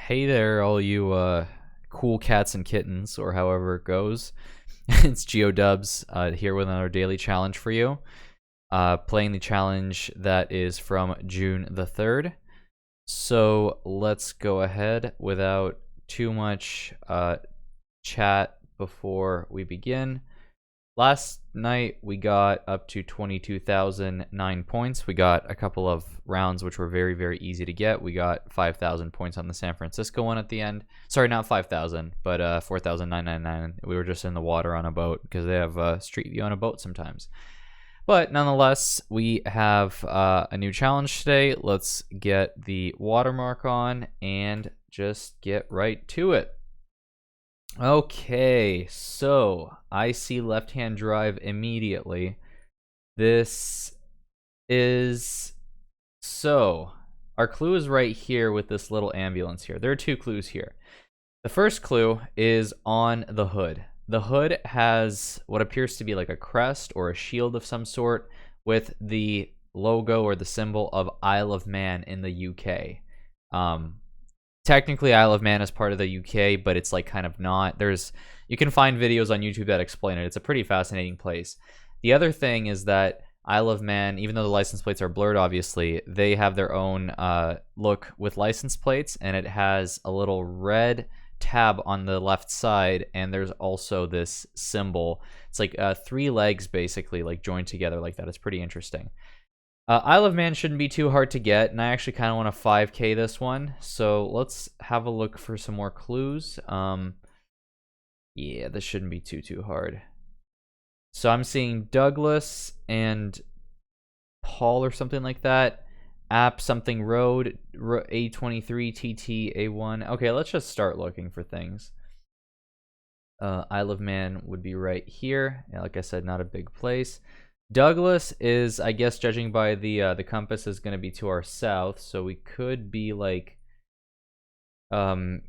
Hey there, all you cool cats and kittens, or however it goes. It's GeoDubz here with another daily challenge for you. Playing the challenge that is from June the 3rd. So let's go ahead without too much chat before we begin. Last night we got up to 22,009 points. We got a couple of rounds which were very, very easy to get. We got 5,000 points on the San Francisco one at the end. Sorry, not 5,000, but 4,999. We were just in the water on a boat because they have Street View on a boat sometimes. But nonetheless, we have a new challenge today. Let's get the watermark on and just get right to it. Okay, so I see left-hand drive immediately. This is... So, our clue is right here with this little ambulance here. There are two clues here. The first clue is on the hood. The hood has what appears to be like a crest or a shield of some sort with the logo or the symbol of Isle of Man in the UK. Technically, Isle of Man is part of the UK, but it's like kind of not. You can find videos on YouTube that explain it. It's a pretty fascinating place. The other thing is that Isle of Man, even though the license plates are blurred, obviously, they have their own look with license plates, and it has a little red tab on the left side, and there's also this symbol. It's like 3 legs, basically, like joined together like that. It's pretty interesting. Isle of Man shouldn't be too hard to get, and I actually kind of want to 5K this one, so let's have a look for some more clues. Yeah, this shouldn't be too hard. So I'm seeing Douglas and Paul or something like that. App something road, A23, TT, A1. Okay, let's just start looking for things. Isle of Man would be right here. Yeah, like I said, not a big place. Douglas is, I guess, judging by the compass, is going to be to our south, so we could be like there,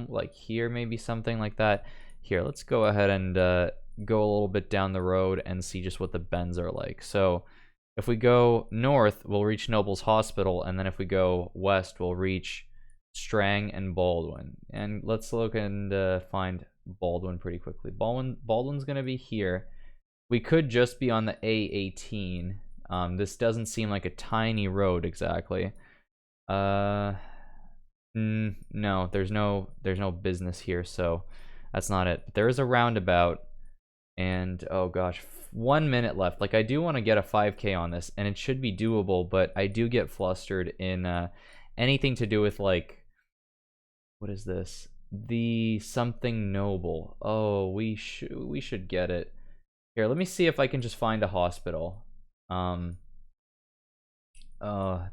like here, maybe something like that. Here, let's go ahead and go a little bit down the road and see just what the bends are like. So if we go north, we'll reach Noble's Hospital, and then if we go west, we'll reach Strang and Baldwin. And let's look and find Baldwin pretty quickly. Baldwin's gonna be here. We could just be on the A18. This doesn't seem like a tiny road exactly. No, there's no business here, so that's not it. But there is a roundabout, and oh gosh, 1 minute left. Like, I do want to get a 5K on this, and it should be doable, but I do get flustered in anything to do with, like, what is this? The something noble. Oh, we should get it. Here, let me see if I can just find a hospital.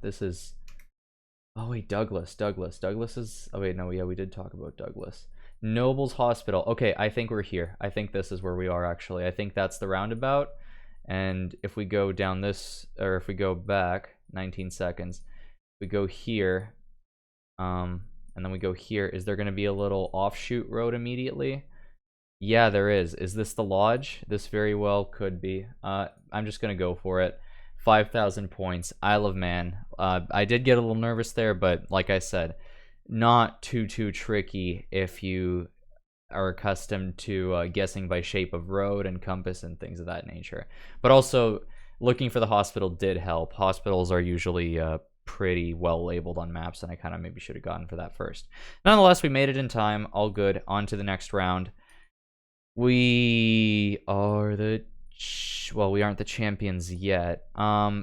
This is... Oh wait, Douglas is... Oh wait, no, yeah, we did talk about Douglas. Noble's Hospital. Okay, I think we're here. I think this is where we are, actually. I think that's the roundabout. And if we go down this, or if we go back 19 seconds, we go here, and then we go here. Is there going to be a little offshoot road immediately? Yeah, there is. Is this the lodge? This very well could be. I'm just going to go for it. 5,000 points. Isle of Man. I did get a little nervous there, but like I said, not too tricky if you are accustomed to guessing by shape of road and compass and things of that nature. But also, looking for the hospital did help. Hospitals are usually pretty well labeled on maps, and I kind of maybe should have gotten for that first. Nonetheless, we made it in time. All good. On to the next round. We are the... Well, we aren't the champions yet.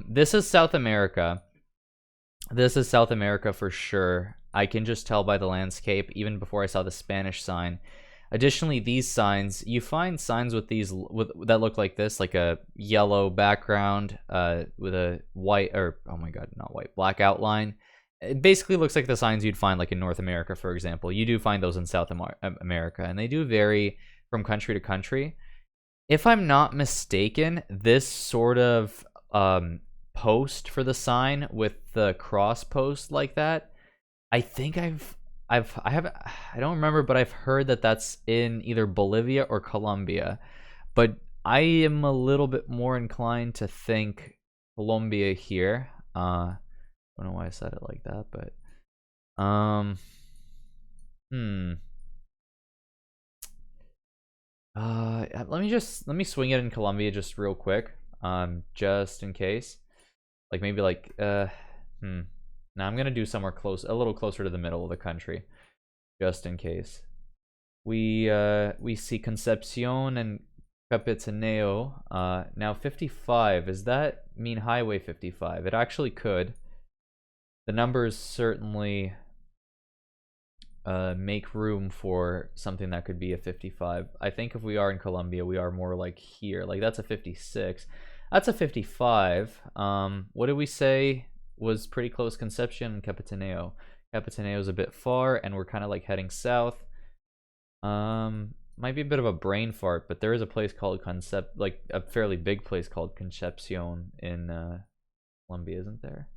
This is South America. This is South America for sure. I can just tell by the landscape, even before I saw the Spanish sign. Additionally, these signs, you find signs with these that look like this, like a yellow background with a white, or oh my god, not white, black outline. It basically looks like the signs you'd find like in North America, for example. You do find those in South America, and they do vary from country to country. If I'm not mistaken, this sort of post for the sign with the cross post like that, I think I don't remember, but I've heard that that's in either Bolivia or Colombia. But I am a little bit more inclined to think Colombia here. Don't know why I said it like that, but let me swing it in Colombia just real quick, just in case. Like maybe like now I'm gonna do somewhere close, a little closer to the middle of the country, just in case. We see Concepcion and Capitaneo. Now 55. Does that mean Highway 55? It actually could. The numbers certainly make room for something that could be a 55. I think if we are in Colombia, we are more like here. Like that's a 56. That's a 55. What did we say was pretty close? Concepcion and Capitaneo. Capitaneo is a bit far, and we're kind of like heading south. Might be a bit of a brain fart, but there is a place called like a fairly big place called Concepcion in Colombia, isn't there?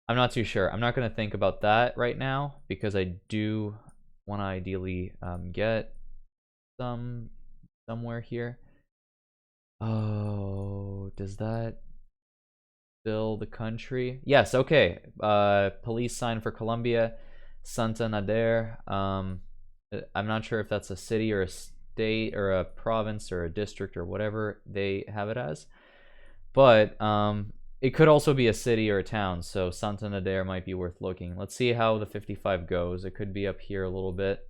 I'm not too sure. I'm not going to think about that right now because I do want to ideally get somewhere here. Oh, does that fill the country? Yes, okay. Police sign for Colombia, Santander. I'm not sure if that's a city or a state or a province or a district or whatever they have it as. But it could also be a city or a town, so Santander might be worth looking. Let's see how the 55 goes. It could be up here a little bit.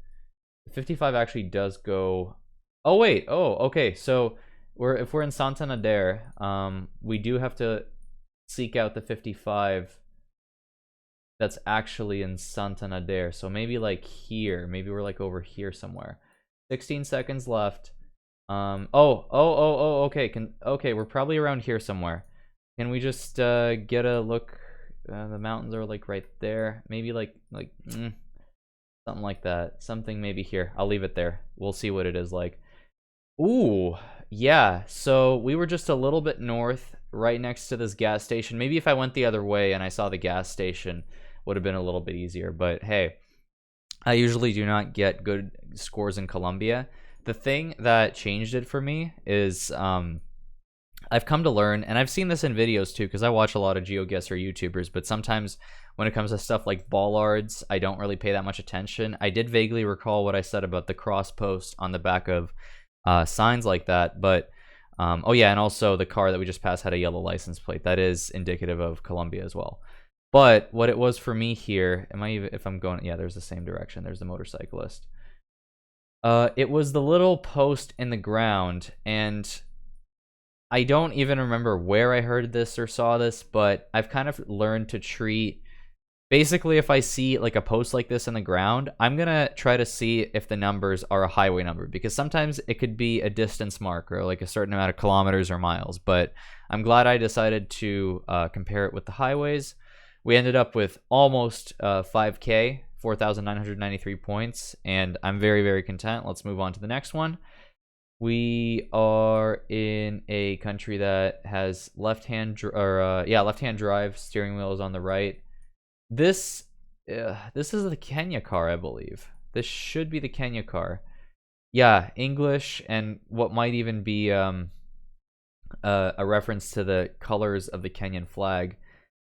The 55 actually does go... Oh, wait. Oh, okay. So if we're in Santander, we do have to seek out the 55 that's actually in Santander. So maybe like here. Maybe we're like over here somewhere. 16 seconds left. Okay. Okay, we're probably around here somewhere. Can we just get a look? The mountains are like right there. Maybe like something like that. Something maybe here. I'll leave it there. We'll see what it is like. Ooh, yeah. So we were just a little bit north, right next to this gas station. Maybe if I went the other way and I saw the gas station, would have been a little bit easier. But hey, I usually do not get good scores in Colombia. The thing that changed it for me is I've come to learn, and I've seen this in videos too, because I watch a lot of GeoGuessr YouTubers, but sometimes when it comes to stuff like bollards, I don't really pay that much attention. I did vaguely recall what I said about the cross post on the back of signs like that, but oh yeah, and also the car that we just passed had a yellow license plate. That is indicative of Colombia as well. But what it was for me here, if I'm going, yeah, there's the same direction. There's the motorcyclist. It was the little post in the ground, and I don't even remember where I heard this or saw this, but I've kind of learned to treat... Basically, if I see like a post like this in the ground, I'm going to try to see if the numbers are a highway number, because sometimes it could be a distance marker, like a certain amount of kilometers or miles. But I'm glad I decided to compare it with the highways. We ended up with almost 5K, 4,993 points, and I'm very, very content. Let's move on to the next one. We are in a country that has left-hand drive. Steering wheel is on the right. This is the Kenya car, I believe. This should be the Kenya car. Yeah, English, and what might even be a reference to the colors of the Kenyan flag.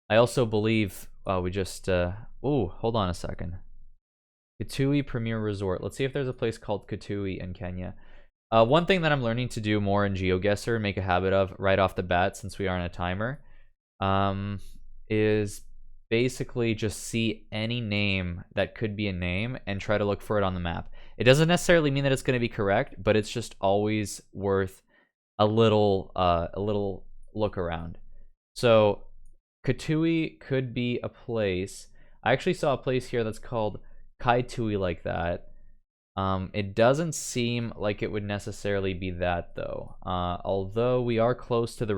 I also believe we just hold on a second. Kitui Premier Resort. Let's see if there's a place called Kitui in Kenya. One thing that I'm learning to do more in GeoGuessr, make a habit of right off the bat, since we are on a timer, is basically just see any name that could be a name and try to look for it on the map. It doesn't necessarily mean that it's going to be correct, but it's just always worth a little look around. So Kitui could be a place. I actually saw a place here that's called Kaitui like that. It doesn't seem like it would necessarily be that though. Although we are close to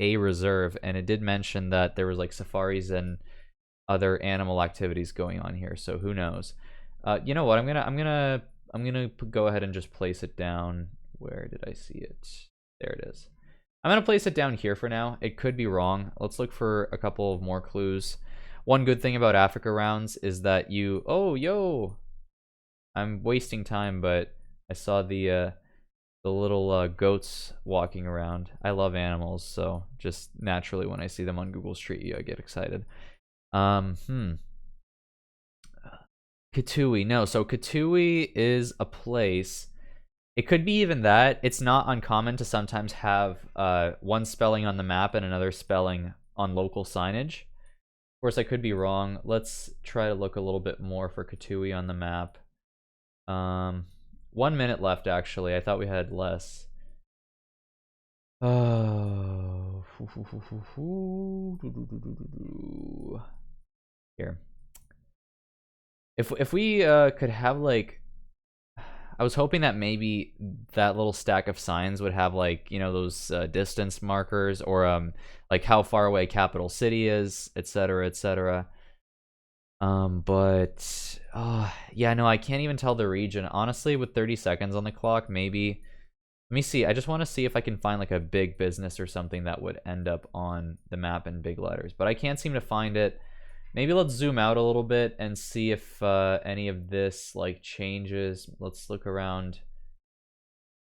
a reserve, and it did mention that there was like safaris and other animal activities going on here. So who knows? You know what? I'm gonna go ahead and just place it down. Where did I see it? There it is. I'm gonna place it down here for now. It could be wrong. Let's look for a couple of more clues. One good thing about Africa rounds is that you... Oh, yo! I'm wasting time, but I saw the little goats walking around. I love animals, so just naturally when I see them on Google Street View, I get excited. Hmm. Katui. No, so Katui is a place. It could be even that. It's not uncommon to sometimes have one spelling on the map and another spelling on local signage. Of course, I could be wrong. Let's try to look a little bit more for Katui on the map. 1 minute left, actually. I thought we had less. Oh. Here. If we could have like, I was hoping that maybe that little stack of signs would have like, you know, those distance markers, or like how far away capital city is, etc., etc. But yeah, no, I can't even tell the region honestly with 30 seconds on the clock. Maybe, let me see. I just want to see if I can find like a big business or something that would end up on the map in big letters, but I can't seem to find it. Maybe let's zoom out a little bit and see if any of this like changes. Let's look around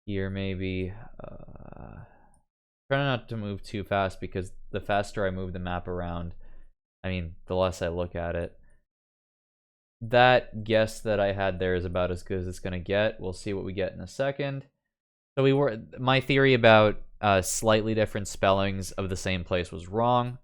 here maybe. Try not to move too fast, because the faster I move the map around, I mean, the less I look at it. That guess that I had there is about as good as it's going to get. We'll see what we get in a second. So my theory about slightly different spellings of the same place was wrong.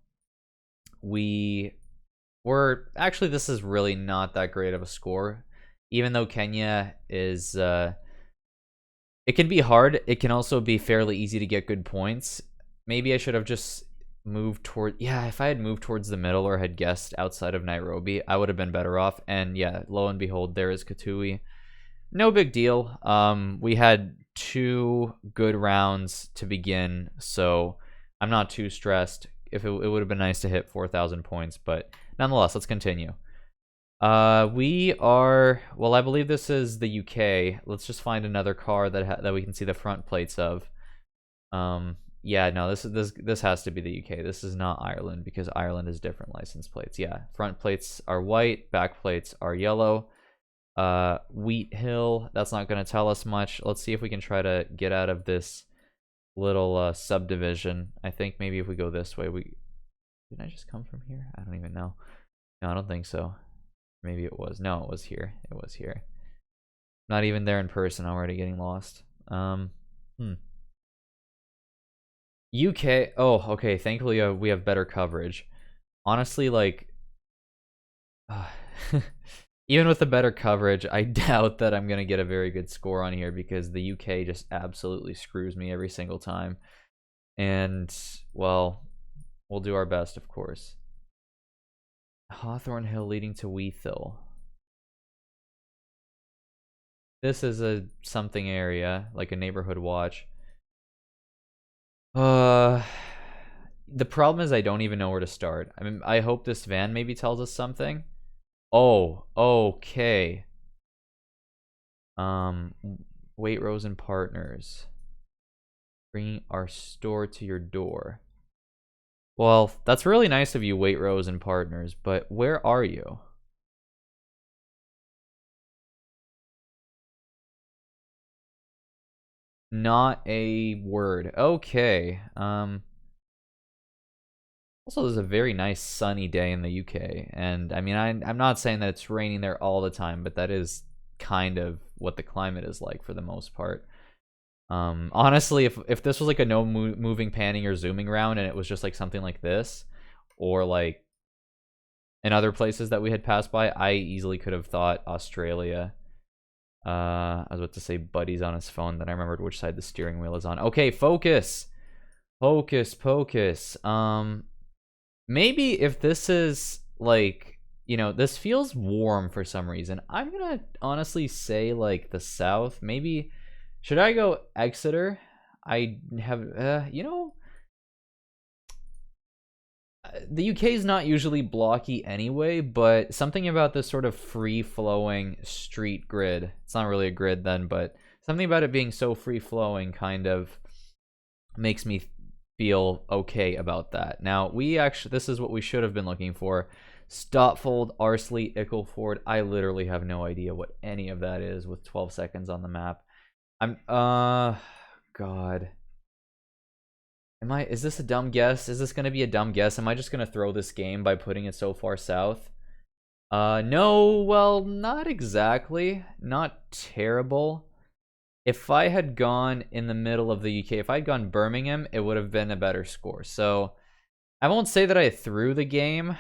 Actually, this is really not that great of a score. Even though Kenya is, it can be hard, it can also be fairly easy to get good points. Maybe I should have just moved toward, yeah, if I had moved towards the middle or had guessed outside of Nairobi, I would have been better off. And yeah, lo and behold, there is Katui. No big deal. We had 2 good rounds to begin, so I'm not too stressed. If it would have been nice to hit 4,000 points, but nonetheless, let's continue. We are, well, I believe this is the UK. Let's just find another car that we can see the front plates of. Yeah, no, this has to be the UK. This is not Ireland, because Ireland is different license plates. Yeah, front plates are white, back plates are yellow. Wheat Hill, that's not going to tell us much. Let's see if we can try to get out of this little subdivision. I think maybe if we go this way, didn't I just come from here? I don't even know. No, I don't think so. Maybe it was. No, it was here. It was here. Not even there in person, already getting lost. UK. Oh, okay. Thankfully, we have better coverage. Honestly, like, even with the better coverage, I doubt that I'm going to get a very good score on here, because the UK just absolutely screws me every single time. And, well, we'll do our best, of course. Hawthorne Hill leading to Weathil. This is a something area, like a neighborhood watch. The problem is I don't even know where to start. I mean, I hope this van maybe tells us something. Oh, okay. Waitrose and Partners. Bringing our store to your door. Well, that's really nice of you, Waitrose and Partners, but where are you? Not a word. Okay. Also, this is a very nice sunny day in the UK, and I mean, I'm not saying that it's raining there all the time, but that is kind of what the climate is like for the most part. Honestly, if this was like a no moving, panning, or zooming round, and it was just like something like this, or like in other places that we had passed by, I easily could have thought Australia. I was about to say Buddy's on his phone, then I remembered which side the steering wheel is on. Okay, focus. Hocus pocus. Maybe if this is like, you know, this feels warm for some reason. I'm gonna honestly say like the south. Maybe, should I go Exeter? I have, you know, the UK is not usually blocky anyway, but something about this sort of free-flowing street grid, it's not really a grid then, but something about it being so free-flowing kind of makes me feel okay about that. Now, this is what we should have been looking for. Stotfold, Arsley, Ickleford. I literally have no idea what any of that is with 12 seconds on the map. God. Is this a dumb guess? Is this going to be a dumb guess? Am I just going to throw this game by putting it so far south? No, well, not exactly. Not terrible. If I had gone in the middle of the UK, if I'd gone Birmingham, it would have been a better score. So I won't say that I threw the game.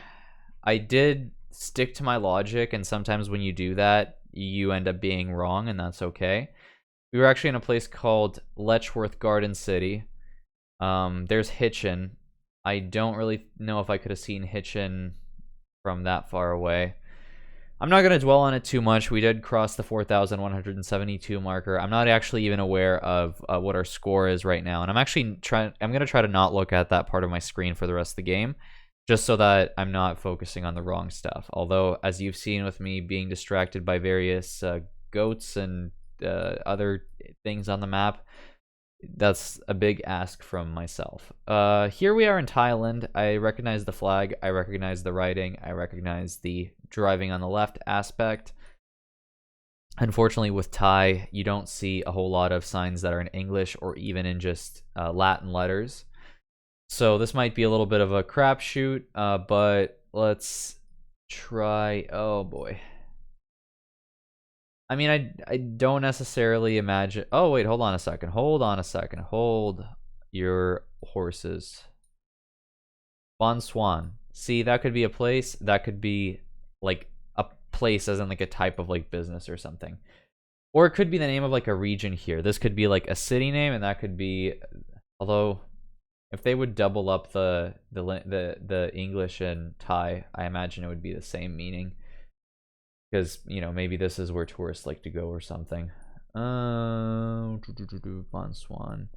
I did stick to my logic, and sometimes when you do that, you end up being wrong, and that's okay. We were actually in a place called Letchworth Garden City. There's Hitchin. I don't really know if I could have seen Hitchin from that far away. I'm not going to dwell on it too much. We did cross the 4,172 marker. I'm not actually even aware of what our score is right now. And I'm going to try to not look at that part of my screen for the rest of the game, just so that I'm not focusing on the wrong stuff. Although, as you've seen with me being distracted by various goats and other things on the map, that's a big ask from myself. Here we are in Thailand. I recognize the flag. I recognize the writing. I recognize the driving on the left aspect. Unfortunately, with Thai, you don't see a whole lot of signs that are in English or even in just Latin letters. So this might be a little bit of a crapshoot, but let's try. Oh boy. I mean, I don't necessarily imagine. Oh, wait, hold on a second. Hold on a second. Hold your horses. Bon Swan. See, that could be a place. That could be like a place as in like a type of like business or something. Or it could be the name of like a region here. This could be like a city name, and that could be, although if they would double up the English and Thai, I imagine it would be the same meaning. Because, you know, maybe this is where tourists like to go or something. Bon Swan.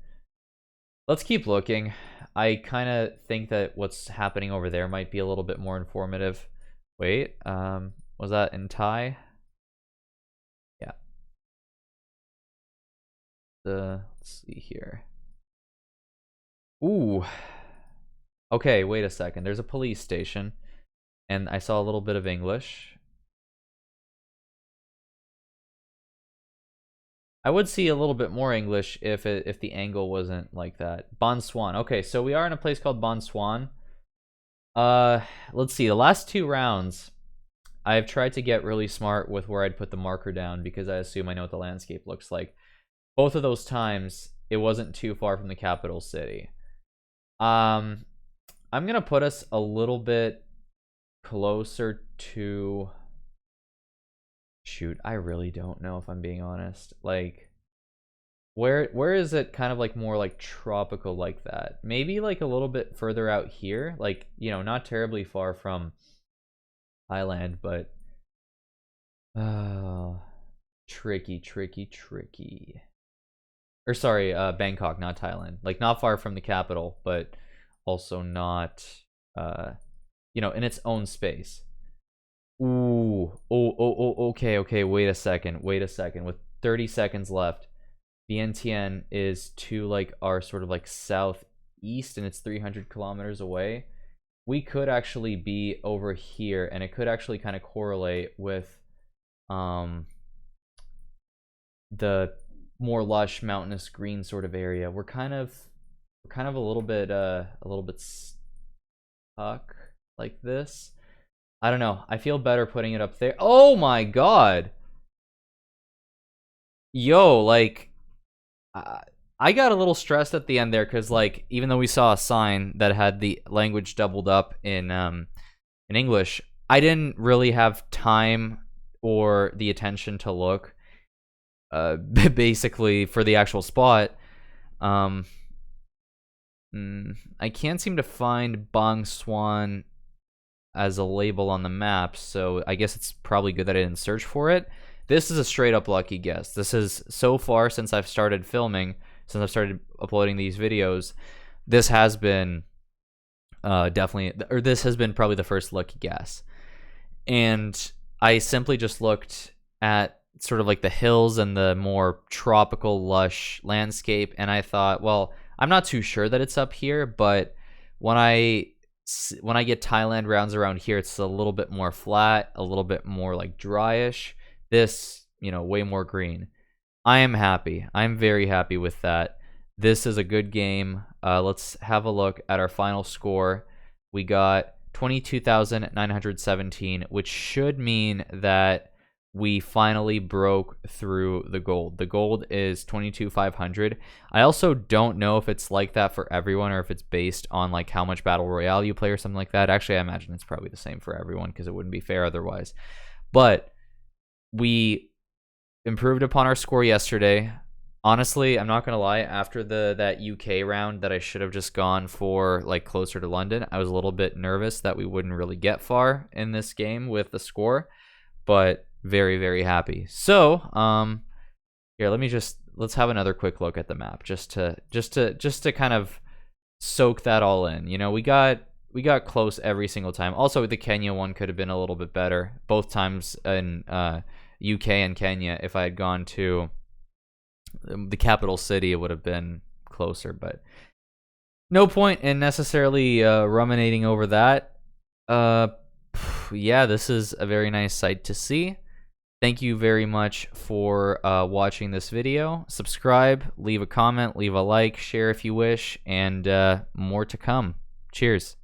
Let's keep looking. I kind of think that what's happening over there might be a little bit more informative. Wait, was that in Thai? Yeah. Let's see here. Ooh. Okay, wait a second. There's a police station. And I saw a little bit of English. I would see a little bit more English if the angle wasn't like that. Bon Swan. Okay, so we are in a place called Bon Swan. Let's see. The last 2 rounds, I've tried to get really smart with where I'd put the marker down because I assume I know what the landscape looks like. Both of those times, it wasn't too far from the capital city. I'm gonna put us a little bit closer to... Shoot, I really don't know if I'm being honest. Like, where is it kind of like more like tropical like that? Maybe like a little bit further out here, like, you know, not terribly far from Thailand, but tricky. Or sorry, Bangkok, not Thailand. Like not far from the capital, but also not you know, in its own space. Ooh, okay, wait a second. With 30 seconds left, Vientiane is to like our sort of like southeast, and it's 300 kilometers away. We could actually be over here, and it could actually kind of correlate with the more lush mountainous green sort of area. We're kind of a little bit stuck like this. I don't know. I feel better putting it up there. Oh my god. Yo, like, I got a little stressed at the end there because, like, even though we saw a sign that had the language doubled up in English, I didn't really have time or the attention to look, basically, for the actual spot. I can't seem to find Bong Swan as a label on the map, so I guess it's probably good that I didn't search for it. This is a straight up lucky guess. This is, so far since I've started filming, since I've started uploading these videos, this has been this has been probably the first lucky guess. And I simply just looked at sort of like the hills and the more tropical, lush landscape, and I thought, well, I'm not too sure that it's up here, but when I get Thailand rounds around here, it's a little bit more flat, a little bit more like dryish. This, you know, way more green. I am happy. I'm very happy with that. This is a good game. Let's have a look at our final score. We got 22,917, which should mean that we finally broke through the gold. The gold is 22,500. I also don't know if it's like that for everyone or if it's based on like how much battle royale you play or something like that. Actually, I imagine it's probably the same for everyone because it wouldn't be fair otherwise. But we improved upon our score yesterday. Honestly, I'm not gonna lie, after that UK round that I should have just gone for like closer to London, I was a little bit nervous that we wouldn't really get far in this game with the score, but very, very happy. So here, let's have another quick look at the map just to kind of soak that all in. You know, we got close every single time. Also, the Kenya one could have been a little bit better both times in UK and Kenya. If I had gone to the capital city, it would have been closer, but no point in necessarily ruminating over that. Yeah, this is a very nice sight to see. Thank you very much for watching this video. Subscribe, leave a comment, leave a like, share if you wish, and more to come. Cheers.